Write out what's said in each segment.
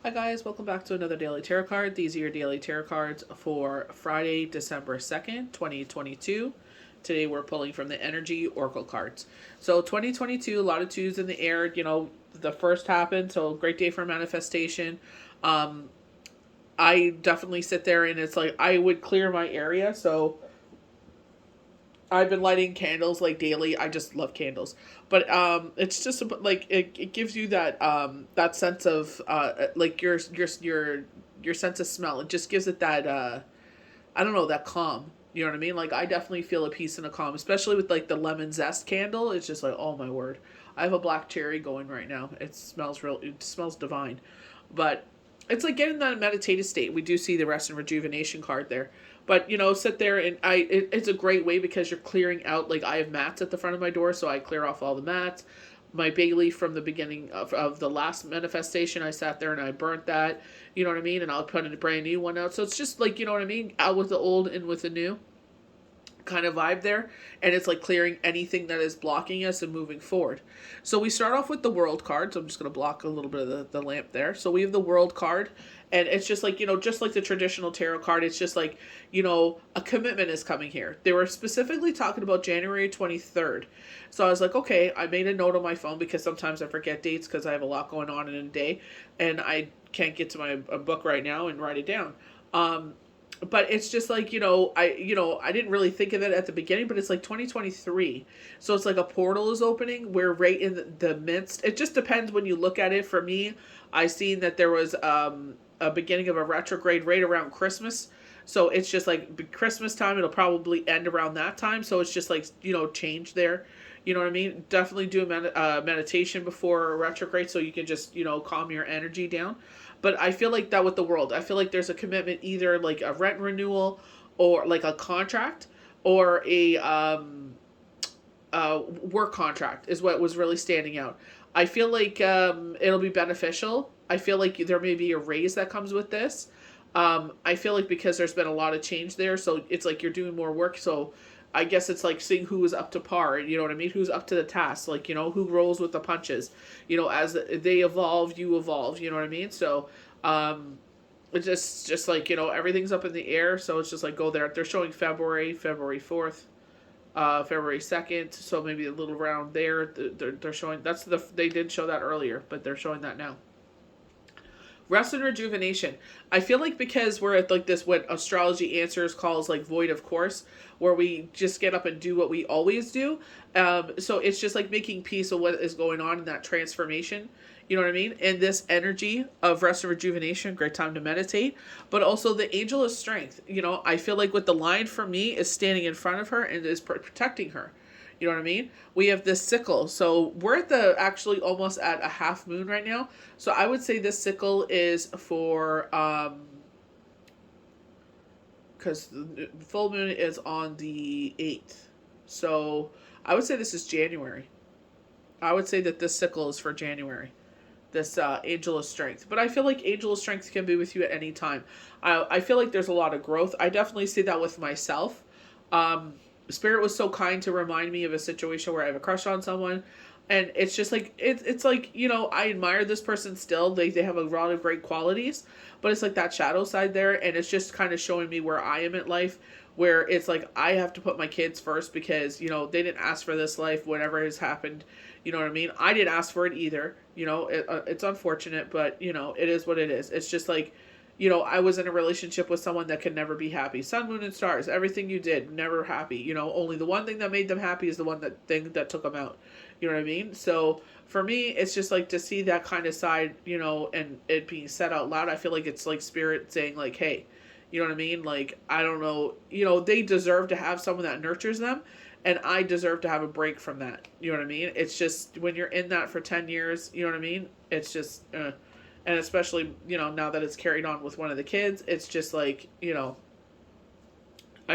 Hi guys, welcome back to another daily tarot card. These are your daily tarot cards for Friday, December 2nd, 2022. Today we're pulling from the Energy Oracle cards. So 2022, a lot of twos in the air. The first happened, so great day for manifestation. Um, I definitely sit there and it's like I would clear my area. So I've been lighting candles like daily. I just love candles, but it's just like it gives you that sense of like your sense of smell. It just gives it that I don't know, that calm. You know what I mean? Like I definitely feel a peace and a calm, especially with like the lemon zest candle. It's just like, oh my word. I have a black cherry going right now. It smells divine. But it's like getting that meditative state. We do see the rest and rejuvenation card there. But sit there and it's a great way because you're clearing out. Like I have mats at the front of my door, so I clear off all the mats. My bay leaf from the beginning of the last manifestation, I sat there and I burnt that. You know what I mean? And I'll put a brand new one out. So it's just like, you know what I mean? Out with the old, in with the new kind of vibe there. And it's like clearing anything that is blocking us and moving forward. So we start off with the world card. So I'm just going to block a little bit of the lamp there. So we have the world card. And it's just like, just like the traditional tarot card, it's just like, a commitment is coming here. They were specifically talking about January 23rd. So I was like, okay, I made a note on my phone because sometimes I forget dates because I have a lot going on in a day. And I can't get to my book right now and write it down. But it's just like, I didn't really think of it at the beginning, but it's like 2023. So it's like a portal is opening. We're right in the midst. It just depends when you look at it. For me, I seen that there was a beginning of a retrograde right around Christmas. So it's just like Christmas time. It'll probably end around that time. So it's just like, change there. You know what I mean? Definitely do a meditation before a retrograde so you can just, calm your energy down. But I feel like that with the world. I feel like there's a commitment, either like a rent renewal or like a contract or a work contract is what was really standing out. I feel like it'll be beneficial. I feel like there may be a raise that comes with this. I feel like because there's been a lot of change there, so it's like you're doing more work. So I guess it's like seeing who is up to par. You know what I mean? Who's up to the task? Like, who rolls with the punches. As they evolve, you evolve. You know what I mean? So it's just like, everything's up in the air. So it's just like go there. They're showing February 4th. February 2nd, so maybe a little round there. They're showing they did show that earlier, but they're showing that now. Rest and rejuvenation. I feel like because we're at like this, what astrology answers calls like void of course, where we just get up and do what we always do. So it's just like making peace of what is going on in that transformation. You know what I mean? And this energy of rest and rejuvenation, great time to meditate. But also the angel of strength. I feel like what the line for me is standing in front of her and is protecting her. You know what I mean? We have this sickle. So we're at actually almost at a half moon right now. So I would say this sickle is for, because the full moon is on the 8th. So I would say this is January. I would say that this sickle is for January. This angel of strength. But I feel like angel of strength can be with you at any time. I feel like there's a lot of growth. I definitely see that with myself. Spirit was so kind to remind me of a situation where I have a crush on someone, and it's just like it's like, I admire this person still. They have a lot of great qualities, but it's like that shadow side there, and it's just kind of showing me where I am in life, where it's like I have to put my kids first because they didn't ask for this life. Whatever has happened, you know what I mean. I didn't ask for it either. It's unfortunate, but it is what it is. It's just like, I was in a relationship with someone that could never be happy. Sun, moon, and stars. Everything you did, never happy. Only the one thing that made them happy is the one that took them out. You know what I mean? So for me, it's just like to see that kind of side, and it being said out loud. I feel like it's like spirit saying like, hey, you know what I mean? Like, I don't know. They deserve to have someone that nurtures them. And I deserve to have a break from that. You know what I mean? It's just when you're in that for 10 years, you know what I mean? It's just... And especially, now that it's carried on with one of the kids, it's just like, I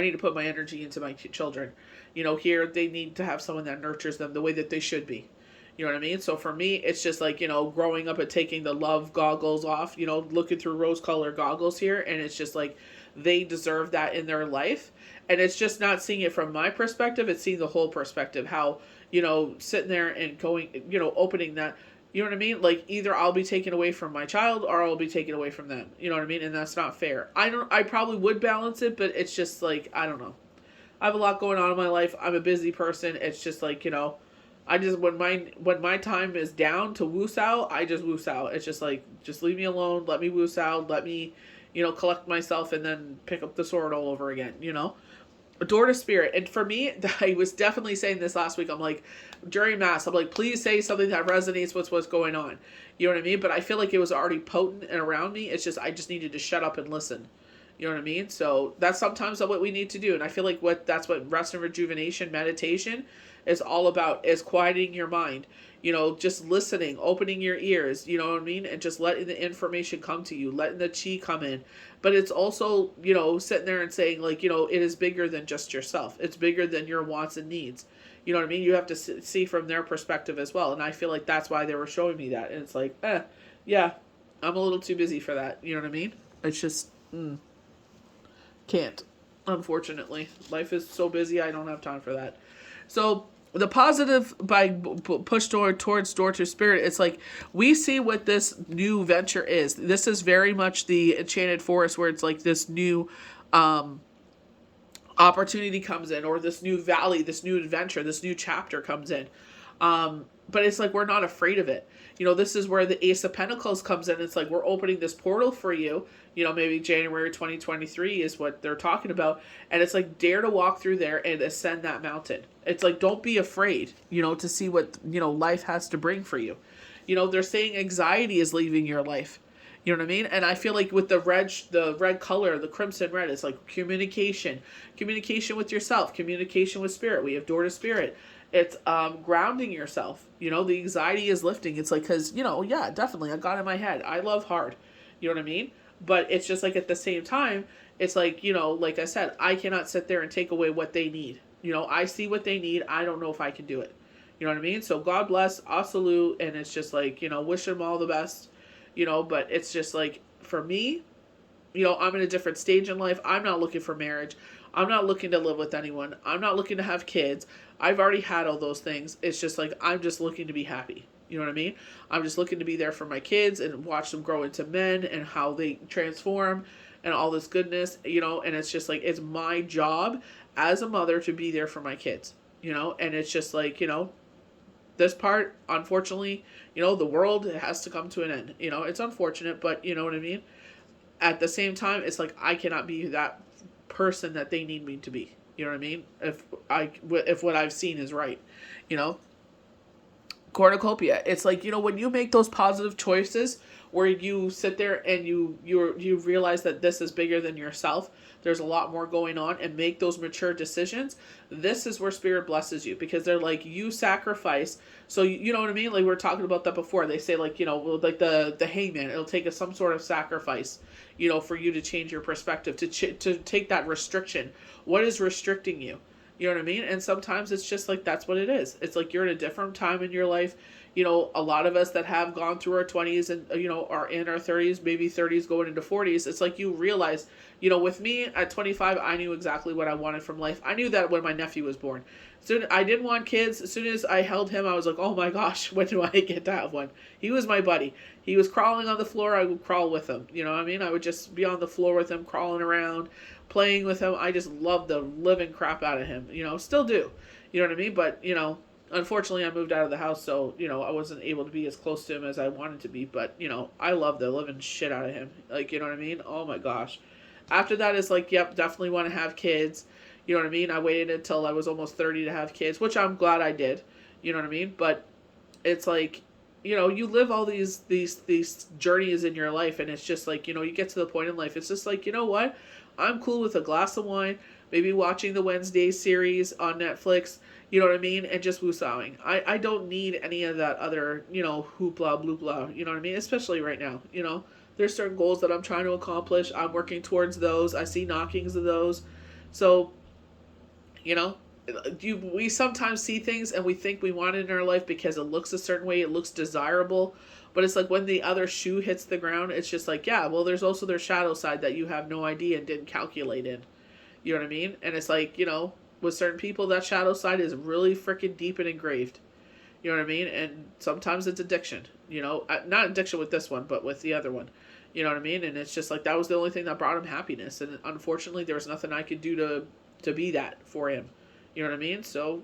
need to put my energy into my children. Here they need to have someone that nurtures them the way that they should be. You know what I mean? So for me, it's just like, growing up and taking the love goggles off, looking through rose-colored goggles here. And it's just like, they deserve that in their life. And it's just not seeing it from my perspective. It's seeing the whole perspective. How, sitting there and going, opening that, You know what I mean? Like, either I'll be taken away from my child or I'll be taken away from them. You know what I mean? And that's not fair. I probably would balance it, but it's just like, I don't know. I have a lot going on in my life. I'm a busy person. It's just like, I just, when my time is down to woos out, I just woos out. It's just like, just leave me alone. Let me woos out. Let me, collect myself and then pick up the sword all over again, A door to spirit. And for me, I was definitely saying this last week. I'm like, during mass, I'm like, please say something that resonates with what's going on. You know what I mean? But I feel like it was already potent and around me. It's just, I just needed to shut up and listen. You know what I mean? So that's sometimes what we need to do. And I feel like that's what rest and rejuvenation meditation is all about, is quieting your mind. Just listening, opening your ears, you know what I mean? And just letting the information come to you, letting the chi come in. But it's also, sitting there and saying, like, it is bigger than just yourself. It's bigger than your wants and needs. You know what I mean? You have to see from their perspective as well. And I feel like that's why they were showing me that. And it's like, yeah, I'm a little too busy for that. You know what I mean? It's just, can't, unfortunately. Life is so busy, I don't have time for that. So the positive by push towards door to spirit, it's like we see what this new venture is. This is very much the Enchanted Forest, where it's like this new opportunity comes in, or this new valley, this new adventure, this new chapter comes in. But it's like we're not afraid of it. This is where the Ace of Pentacles comes in. It's like we're opening this portal for you. Maybe January 2023 is what they're talking about. And it's like, dare to walk through there and ascend that mountain. It's like, don't be afraid, to see what, life has to bring for you. They're saying anxiety is leaving your life. You know what I mean? And I feel like with the red color, the crimson red, it's like communication with yourself, communication with spirit. We have door to spirit. It's grounding yourself. The anxiety is lifting. It's like, because, yeah, definitely, I got in my head. I love hard. You know what I mean? But it's just like, at the same time, it's like, like I said, I cannot sit there and take away what they need. I see what they need. I don't know if I can do it. You know what I mean? So God bless, I salute, and it's just like, wish them all the best, but it's just like, for me, I'm in a different stage in life. I'm not looking for marriage. I'm not looking to live with anyone. I'm not looking to have kids. I've already had all those things. It's just like, I'm just looking to be happy. You know what I mean? I'm just looking to be there for my kids and watch them grow into men and how they transform and all this goodness, and it's just like, it's my job as a mother to be there for my kids, and it's just like, this part, unfortunately, the world has to come to an end. It's unfortunate, but you know what I mean? At the same time, it's like, I cannot be that person that they need me to be. You know what I mean? If what I've seen is right, cornucopia. It's like, when you make those positive choices where you sit there and you realize that this is bigger than yourself, there's a lot more going on, and make those mature decisions. This is where spirit blesses you, because they're like, you sacrifice. So you know what I mean? Like, we were talking about that before. They say, like, like the hangman, it'll take some sort of sacrifice, for you to change your perspective, to take that restriction. What is restricting you? You know what I mean? And sometimes it's just like, that's what it is. It's like, you're in a different time in your life. A lot of us that have gone through our 20s and, are in our 30s, maybe 30s going into 40s. It's like, you realize, with me at 25, I knew exactly what I wanted from life. I knew that when my nephew was born. Soon, I didn't want kids. As soon as I held him, I was like, oh my gosh, when do I get to have one? He was my buddy. He was crawling on the floor. I would crawl with him. You know what I mean? I would just be on the floor with him, crawling around, playing with him. I just loved the living crap out of him. Still do. You know what I mean? But, unfortunately, I moved out of the house, so, I wasn't able to be as close to him as I wanted to be. But, I love the living shit out of him. Like, you know what I mean? Oh my gosh. After that, it's like, yep, definitely want to have kids. You know what I mean? I waited until I was almost 30 to have kids, which I'm glad I did. You know what I mean? But it's like, you live all these journeys in your life, and it's just like, you get to the point in life, it's just like, you know what? I'm cool with a glass of wine, maybe watching the Wednesday series on Netflix, you know what I mean? And just woosawing. I don't need any of that other, hoopla, bloopla, you know what I mean? Especially right now, There's certain goals that I'm trying to accomplish. I'm working towards those. I see knockings of those. So, we sometimes see things and we think we want it in our life because it looks a certain way, it looks desirable. But it's like, when the other shoe hits the ground, it's just like, yeah, well, there's also their shadow side that you have no idea and didn't calculate in. You know what I mean? And it's like, with certain people, that shadow side is really freaking deep and engraved. You know what I mean? And sometimes it's addiction. not addiction with this one, but with the other one. You know what I mean? And it's just like that was the only thing that brought him happiness. And unfortunately, there was nothing I could do to be that for him. You know what I mean? So,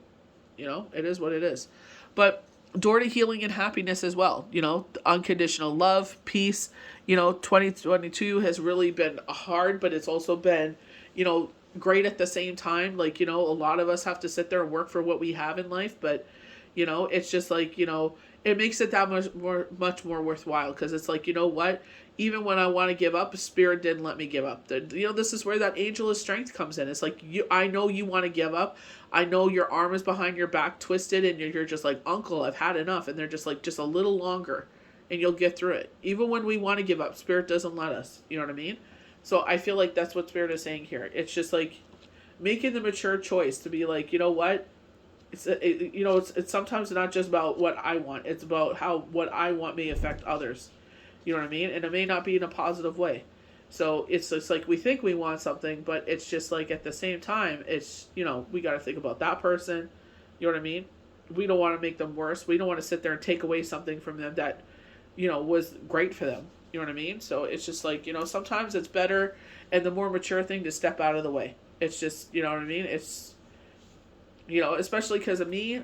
it is what it is. But door to healing and happiness as well. Unconditional love, peace. 2022 has really been hard, but it's also been, great at the same time. Like, a lot of us have to sit there and work for what we have in life, but, it's just like, it makes it that much more worthwhile, because it's like, what? Even when I want to give up, Spirit didn't let me give up. This is where that angel of strength comes in. It's like, I know you want to give up. I know your arm is behind your back twisted, and you're just like, Uncle, I've had enough. And they're just like, just a little longer, and you'll get through it. Even when we want to give up, Spirit doesn't let us. You know what I mean? So I feel like that's what Spirit is saying here. It's just like making the mature choice to be like, you know what? It's sometimes not just about what I want. It's about how what I want may affect others. You know what I mean? And it may not be in a positive way. So it's just like we think we want something, but it's just like at the same time, it's, we got to think about that person. You know what I mean? We don't want to make them worse. We don't want to sit there and take away something from them that, was great for them. You know what I mean? So it's just like, sometimes it's better and the more mature thing to step out of the way. It's just, you know what I mean? It's, especially because of me,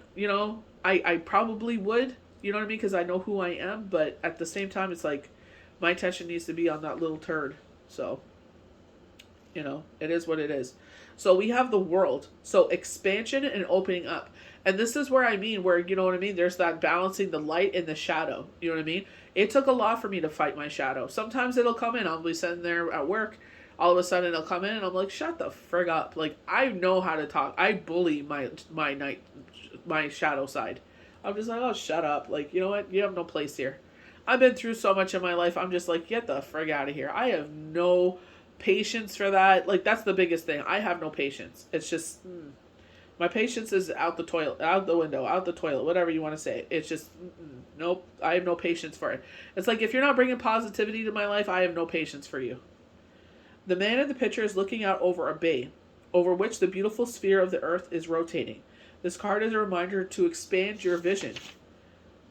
I probably would, you know what I mean? Because I know who I am, but at the same time, it's like my attention needs to be on that little turd. So, it is what it is. So we have the world. So expansion and opening up. And this is where where, you know what I mean? There's that balancing the light and the shadow. You know what I mean? It took a lot for me to fight my shadow. Sometimes it'll come in. I'll be sitting there at work. All of a sudden it'll come in and I'm like, shut the frig up. Like, I know how to talk. I bully my shadow side. I'm just like, oh, shut up. Like, you know what? You have no place here. I've been through so much in my life. I'm just like, get the frig out of here. I have no patience for that. Like, that's the biggest thing. I have no patience. It's just, my patience is out the toilet, out the window, out the toilet, whatever you want to say. It's just, nope. I have no patience for it. It's like, if you're not bringing positivity to my life, I have no patience for you. The man in the picture is looking out over a bay, over which the beautiful sphere of the earth is rotating. This card is a reminder to expand your vision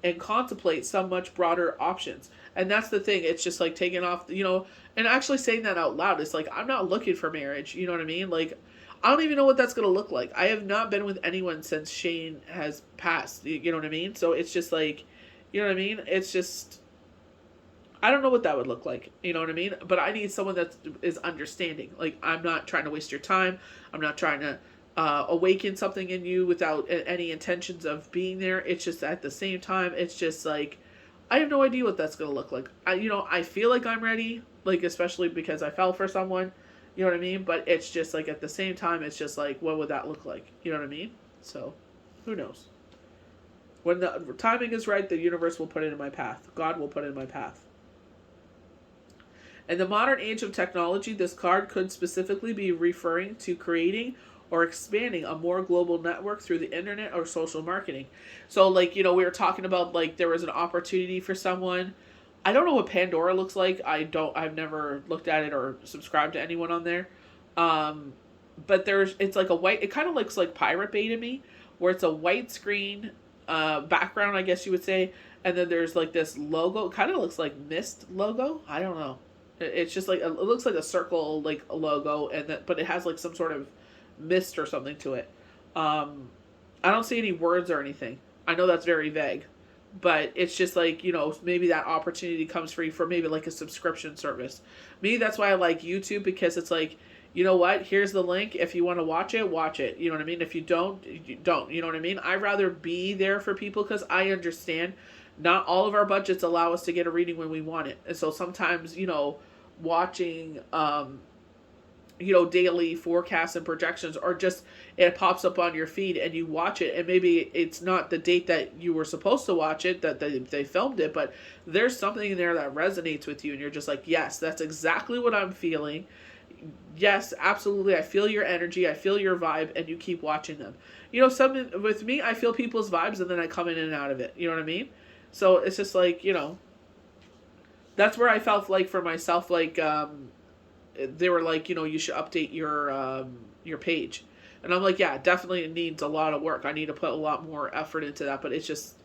and contemplate some much broader options. And that's the thing. It's just like taking off, and actually saying that out loud. It's like, I'm not looking for marriage. You know what I mean? Like, I don't even know what that's going to look like. I have not been with anyone since Shane has passed. You know what I mean? So it's just like, you know what I mean? It's just, I don't know what that would look like. You know what I mean? But I need someone that is understanding. Like, I'm not trying to waste your time. I'm not trying to awaken something in you without any intentions of being there. It's just at the same time, it's just like, I have no idea what that's going to look like. I feel like I'm ready, like, especially because I fell for someone, you know what I mean? But it's just like, at the same time, it's just like, what would that look like? You know what I mean? So, who knows? When the timing is right, the universe will put it in my path. God will put it in my path. In the modern age of technology, this card could specifically be referring to creating or expanding a more global network through the internet or social marketing. So, like, we were talking about, like, there was an opportunity for someone. I don't know what Pandora looks like. I've never looked at it or subscribed to anyone on there. But it's like it kind of looks like Pirate Bay to me, where it's a white screen background, I guess you would say. And then there's like this logo. It kind of looks like Mist logo. I don't know. It's just like, it looks like a circle, like a logo, but it has like some sort of mist or something to it. I don't see any words or anything. I know that's very vague, but it's just like, maybe that opportunity comes free for maybe like a subscription service. Maybe that's why I like YouTube, because it's like, you know what? Here's the link. If you want to watch it, watch it. You know what I mean? If you don't, you don't. You know what I mean? I'd rather be there for people, because I understand not all of our budgets allow us to get a reading when we want it. And so sometimes, watching daily forecasts and projections, or just it pops up on your feed and you watch it, and maybe it's not the date that you were supposed to watch it, that they filmed it, but there's something in there that resonates with you, and you're just like, yes, that's exactly what I'm feeling. Yes, absolutely, I feel your energy, I feel your vibe, and you keep watching them. Something with me, I feel people's vibes, and then I come in and out of it. You know what I mean? So it's just like, that's where I felt like for myself, like, they were like, you should update your page. And I'm like, yeah, definitely it needs a lot of work. I need to put a lot more effort into that. But it's just,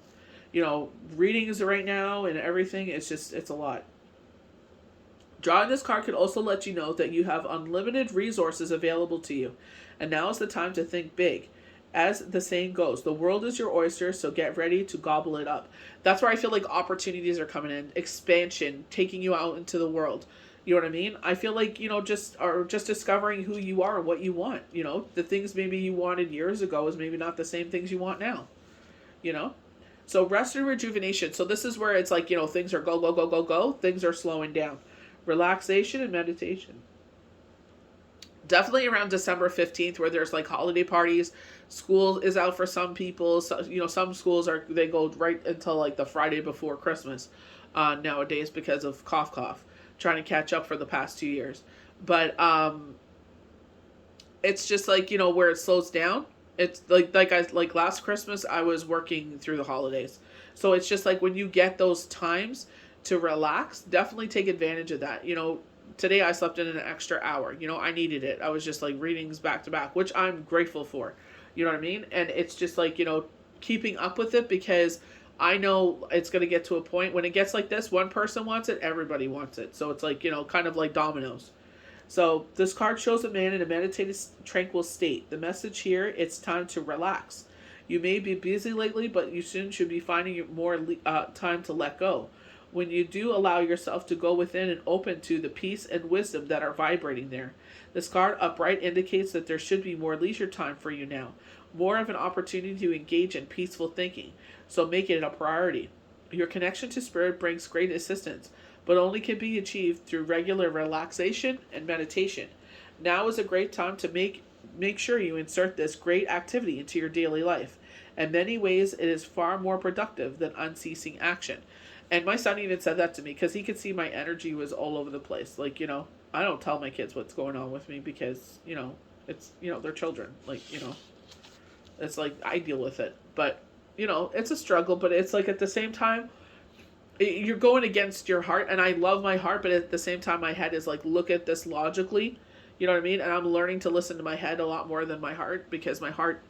readings right now and everything. It's a lot. Drawing this card could also let you know that you have unlimited resources available to you, and now is the time to think big. As the saying goes, the world is your oyster, so get ready to gobble it up. That's where I feel like opportunities are coming in, expansion, taking you out into the world. You know what I mean? I feel like, just discovering who you are and what you want. The things maybe you wanted years ago is maybe not the same things you want now. You know? So rest and rejuvenation. So this is where it's like, things are go, go, go, go, go. Things are slowing down. Relaxation and meditation. Definitely around December 15th, where there's like holiday parties. School is out for some people. So, some schools they go right until like the Friday before Christmas nowadays because of cough, trying to catch up for the past 2 years. But it's just like, where it slows down. It's like last Christmas, I was working through the holidays. So it's just like when you get those times to relax, definitely take advantage of that. Today I slept in an extra hour. I needed it. I was just like readings back to back, which I'm grateful for. You know what I mean? And it's just like, keeping up with it, because I know it's going to get to a point when it gets like this, one person wants it, everybody wants it. So it's like, kind of like dominoes. So this card shows a man in a meditative, tranquil state. The message here, it's time to relax. You may be busy lately, but you soon should be finding more time to let go. When you do allow yourself to go within and open to the peace and wisdom that are vibrating there. This card upright indicates that there should be more leisure time for you now. More of an opportunity to engage in peaceful thinking. So make it a priority. Your connection to spirit brings great assistance, but only can be achieved through regular relaxation and meditation. Now is a great time to make sure you insert this great activity into your daily life. In many ways, it is far more productive than unceasing action. And my son even said that to me because he could see my energy was all over the place. Like, I don't tell my kids what's going on with me because, it's, they're children. Like, it's like I deal with it. But, it's a struggle. But it's like at the same time, you're going against your heart. And I love my heart. But at the same time, my head is like, look at this logically. You know what I mean? And I'm learning to listen to my head a lot more than my heart. Because my heart,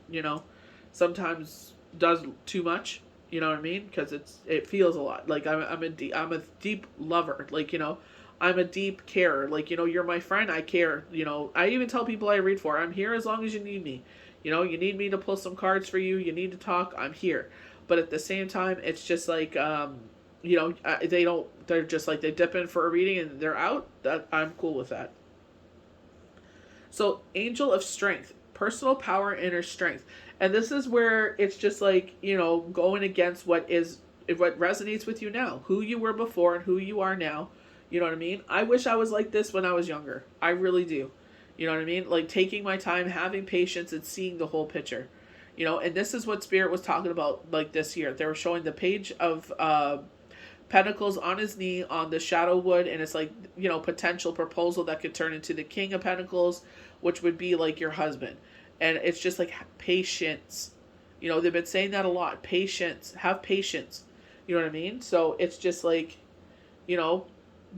sometimes does too much. You know what I mean? Because it feels a lot. Like I'm a deep lover. Like, I'm a deep carer. Like, you're my friend. I care. I even tell people I read for, I'm here as long as you need me. You need me to pull some cards for you. You need to talk. I'm here. But at the same time, it's just like, they're just like, they dip in for a reading and they're out. That I'm cool with that. So Angel of Strength, personal power, inner strength. And this is where it's just like, going against what resonates with you now, who you were before and who you are now. You know what I mean? I wish I was like this when I was younger. I really do. You know what I mean? Like taking my time, having patience, and seeing the whole picture. And this is what Spirit was talking about like this year. They were showing the page of Pentacles on his knee on the shadow wood, and it's like, potential proposal that could turn into the King of Pentacles, which would be like your husband. And it's just like patience. They've been saying that a lot. Patience. Have patience. You know what I mean? So it's just like,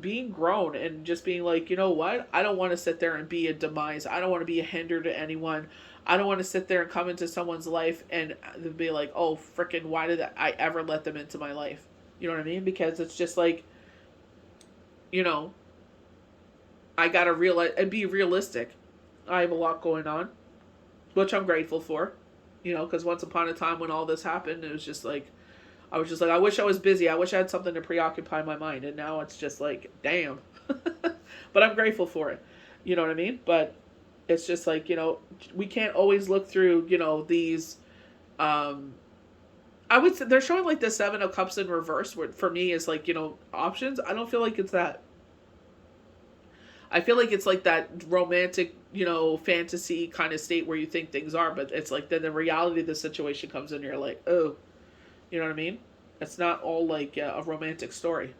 being grown and just being like, what? I don't want to sit there and be a demise. I don't want to be a hinder to anyone. I don't want to sit there and come into someone's life and be like, oh, frickin', why did I ever let them into my life? You know what I mean? Because it's just like, I gotta realize and be realistic. I have a lot going on, which I'm grateful for, because once upon a time when all this happened, it was just like, I was just like, I wish I was busy. I wish I had something to preoccupy my mind. And now it's just like, damn. But I'm grateful for it. You know what I mean? But it's just like, we can't always look through, these, I would say they're showing like the 7 of Cups in reverse, where for me is like, options. I don't feel like it's that. I feel like it's like that romantic, fantasy kind of state where you think things are, but it's like then the reality of the situation comes in and you're like, oh, you know what I mean? It's not all like a romantic story.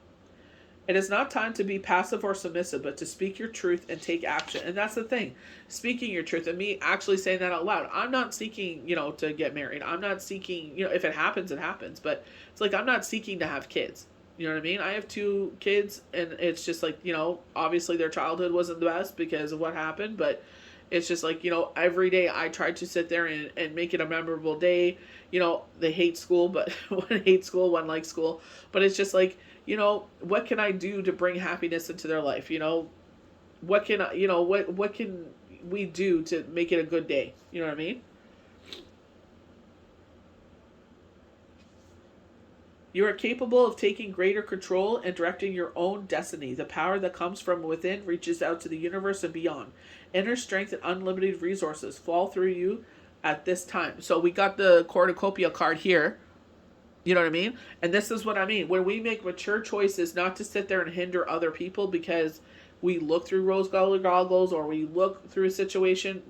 It is not time to be passive or submissive, but to speak your truth and take action. And that's the thing. Speaking your truth and me actually saying that out loud. I'm not seeking, to get married. I'm not seeking, if it happens, it happens. But it's like I'm not seeking to have kids. You know what I mean? I have 2 kids and it's just like, obviously their childhood wasn't the best because of what happened. But It's just like, every day I try to sit there and make it a memorable day. They hate school, but one hates school, one likes school. But it's just like, what can I do to bring happiness into their life? What can I, what can we do to make it a good day? You know what I mean? You are capable of taking greater control and directing your own destiny. The power that comes from within reaches out to the universe and beyond. Inner strength and unlimited resources fall through you at this time. So we got the cornucopia card here. You know what I mean? And this is what I mean. When we make mature choices not to sit there and hinder other people because we look through rose-colored goggles or we look through a situation,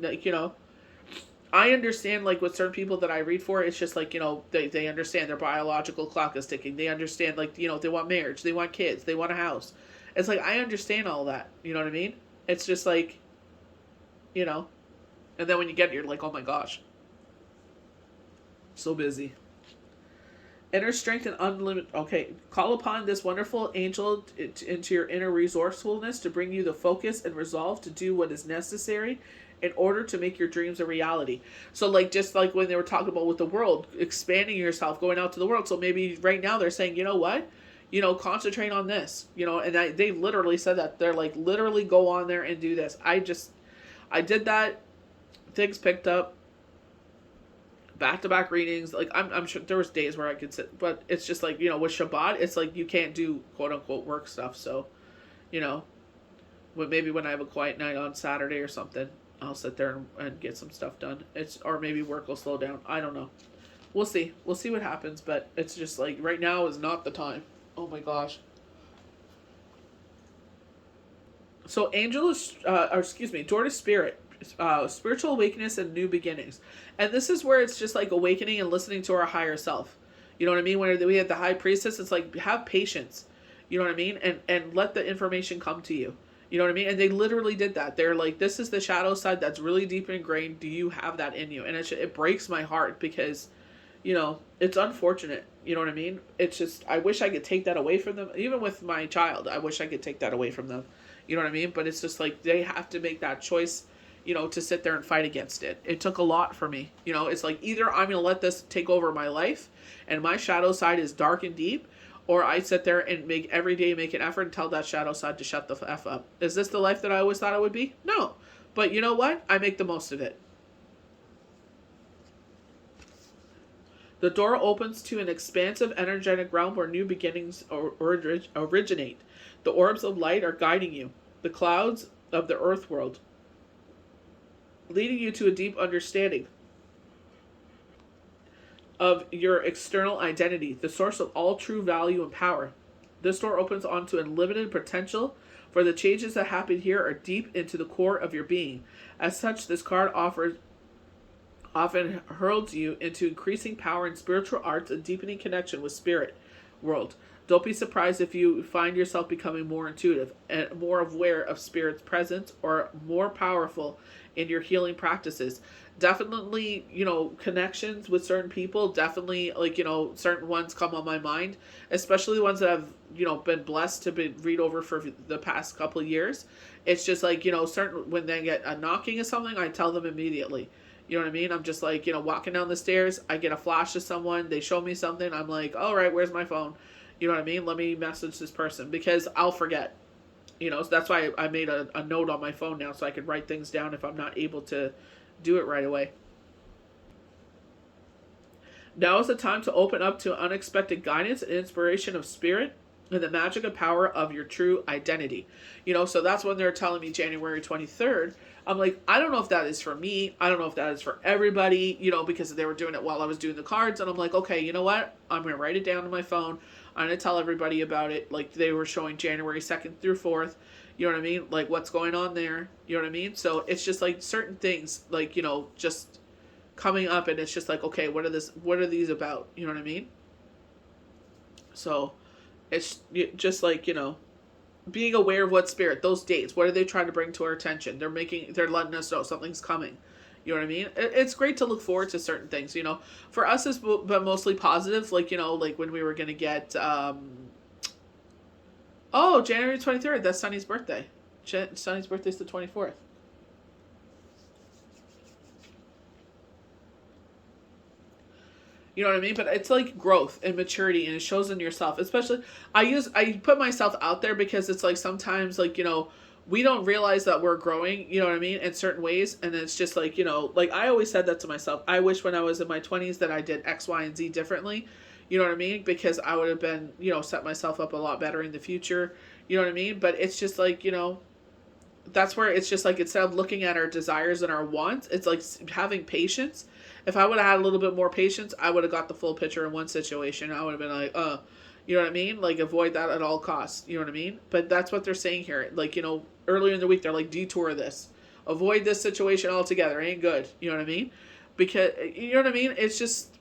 I understand, like, with certain people that I read for, it's just like, they understand their biological clock is ticking. They understand, like, they want marriage, they want kids, they want a house. It's like, I understand all that. You know what I mean? It's just like, and then when you get it, you're like, oh my gosh. So busy. Inner strength and unlimited. Okay, call upon this wonderful angel into your inner resourcefulness to bring you the focus and resolve to do what is necessary in order to make your dreams a reality. So, like, just like when they were talking about with the world, expanding yourself, going out to the world. So maybe right now they're saying, you know what? Concentrate on this. And they literally said that. They're like, literally go on there and do this. I did that. Things picked up. Back-to-back readings. Like, I'm sure there was days where I could sit, but it's just like, with Shabbat, it's like you can't do quote-unquote work stuff. So, maybe when I have a quiet night on Saturday or something, I'll sit there and get some stuff done. Or maybe work will slow down. I don't know. We'll see. We'll see what happens, but it's just like, right now is not the time. Oh my gosh. So Door to Spirit. Spiritual awakeness and new beginnings. And this is where it's just like awakening and listening to our higher self. You know what I mean? When we had the high priestess, it's like, have patience. You know what I mean? And let the information come to you. You know what I mean? And they literally did that. They're like, this is the shadow side that's really deep ingrained. Do you have that in you? And it breaks my heart because, it's unfortunate. You know what I mean? It's just, I wish I could take that away from them. Even with my child, I wish I could take that away from them. You know what I mean? But it's just like, they have to make that choice, to sit there and fight against it. It took a lot for me. It's like, either I'm going to let this take over my life and my shadow side is dark and deep, or I sit there and every day make an effort and tell that shadow side to shut the F up. Is this the life that I always thought it would be? No. But you know what? I make the most of it. The door opens to an expansive energetic realm where new beginnings originate. The orbs of light are guiding you. The clouds of the earth world, leading you to a deep understanding of your external identity, the source of all true value and power. This door opens onto unlimited potential, for the changes that happen here are deep into the core of your being. As such, this card often hurls you into increasing power in spiritual arts and deepening connection with spirit world. Don't be surprised if you find yourself becoming more intuitive and more aware of spirit's presence, or more powerful in your healing practices. Definitely, connections with certain people, definitely, like, certain ones come on my mind, especially ones that I've, been blessed to read over for the past couple of years. It's just like, certain, when they get a knocking or something, I tell them immediately. You know what I mean? I'm just like, walking down the stairs, I get a flash of someone, they show me something, I'm like, all right, where's my phone? You know what I mean? Let me message this person, because I'll forget. So that's why I made a note on my phone now, so I can write things down if I'm not able to do it right away. Now is the time to open up to unexpected guidance and inspiration of spirit and the magic and power of your true identity. So that's when they're telling me January 23rd. I'm like, I don't know if that is for me. I don't know if that is for everybody, because they were doing it while I was doing the cards. And I'm like, okay, you know what? I'm going to write it down on my phone. I'm going to tell everybody about it. Like, they were showing January 2nd through 4th. You know what I mean? Like, what's going on there? You know what I mean? So it's just like certain things, like, just coming up, and it's just like, okay, what are these about? You know what I mean? So it's just like, being aware of what spirit, those dates, what are they trying to bring to our attention? They're letting us know something's coming. You know what I mean? It's great to look forward to certain things, For us, it's been mostly positive. Like, like when we were going to get, January 23rd, that's Sunny's birthday. Sunny's birthday's the 24th. You know what I mean? But it's like growth and maturity, and it shows in yourself. Especially, I put myself out there because it's like sometimes, like, we don't realize that we're growing, you know what I mean, in certain ways. And it's just like, like I always said that to myself. I wish when I was in my 20s that I did X, Y, and Z differently. You know what I mean? Because I would have been, set myself up a lot better in the future. You know what I mean? But it's just like, that's where it's just like, instead of looking at our desires and our wants, it's like having patience. If I would have had a little bit more patience, I would have got the full picture in one situation. I would have been like, you know what I mean? Like, avoid that at all costs. You know what I mean? But that's what they're saying here. Like, earlier in the week, they're like, detour this. Avoid this situation altogether. It ain't good. You know what I mean? Because, you know what I mean? It's just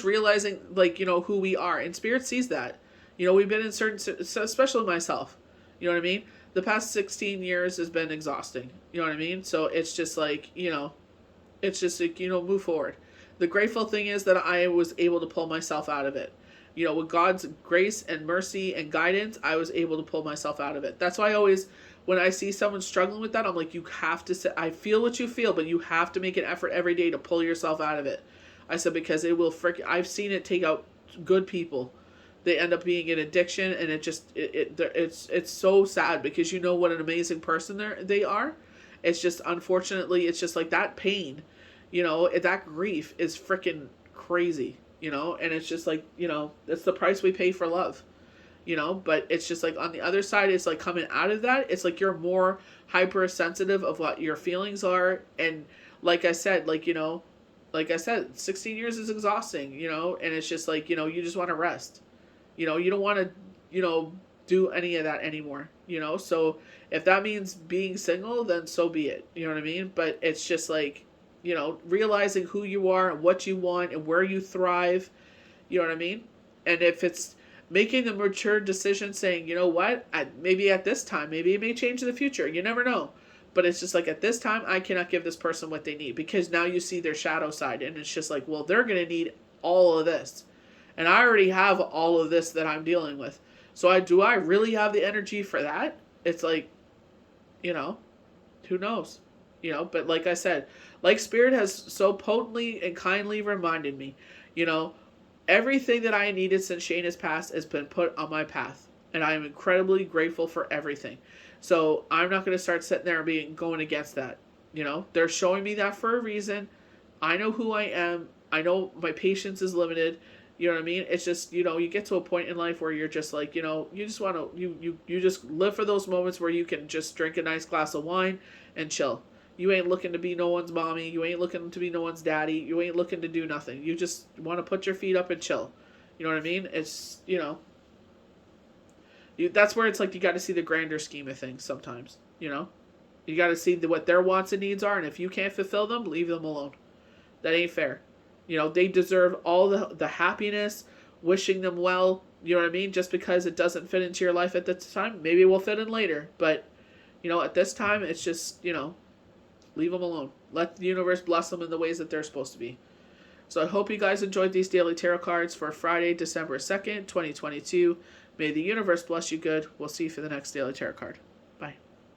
realizing, like, who we are. And Spirit sees that. We've been in certain, especially myself. You know what I mean? The past 16 years has been exhausting. You know what I mean? So it's just like, it's just like, move forward. The grateful thing is that I was able to pull myself out of it. With God's grace and mercy and guidance, I was able to pull myself out of it. That's why I always, when I see someone struggling with that, I'm like, you have to say, I feel what you feel, but you have to make an effort every day to pull yourself out of it. I said, because it will I've seen it take out good people. They end up being an addiction, and it's so sad, because what an amazing person they are. It's just, unfortunately, it's just like that pain, that grief is freaking crazy, and it's just like, it's the price we pay for love, but it's just like, on the other side, it's like, coming out of that, it's like you're more hypersensitive of what your feelings are. And like I said, 16 years is exhausting, and it's just like, you just want to rest. You don't want to, do any of that anymore, So if that means being single, then so be it. You know what I mean? But it's just like, realizing who you are and what you want and where you thrive. You know what I mean? And if it's making the mature decision, saying, you know what, maybe at this time, maybe it may change in the future. You never know. But it's just like, at this time, I cannot give this person what they need, because now you see their shadow side. And it's just like, well, they're going to need all of this. And I already have all of this that I'm dealing with. So do I really have the energy for that? It's like, who knows? But like I said, like Spirit has so potently and kindly reminded me, everything that I needed since Shane has passed has been put on my path. And I am incredibly grateful for everything. So I'm not going to start sitting there and going against that. They're showing me that for a reason. I know who I am. I know my patience is limited. You know what I mean? It's just, you get to a point in life where you're just like, you just want to, you just live for those moments where you can just drink a nice glass of wine and chill. You ain't looking to be no one's mommy. You ain't looking to be no one's daddy. You ain't looking to do nothing. You just want to put your feet up and chill. You know what I mean? It's, that's where it's like, you got to see the grander scheme of things sometimes, You got to see what their wants and needs are, and if you can't fulfill them, leave them alone. That ain't fair. They deserve all the happiness, wishing them well, you know what I mean? Just because it doesn't fit into your life at this time, maybe it will fit in later. But, at this time, it's just, leave them alone. Let the universe bless them in the ways that they're supposed to be. So I hope you guys enjoyed these daily tarot cards for Friday, December 2nd, 2022. May the universe bless you good. We'll see you for the next daily tarot card.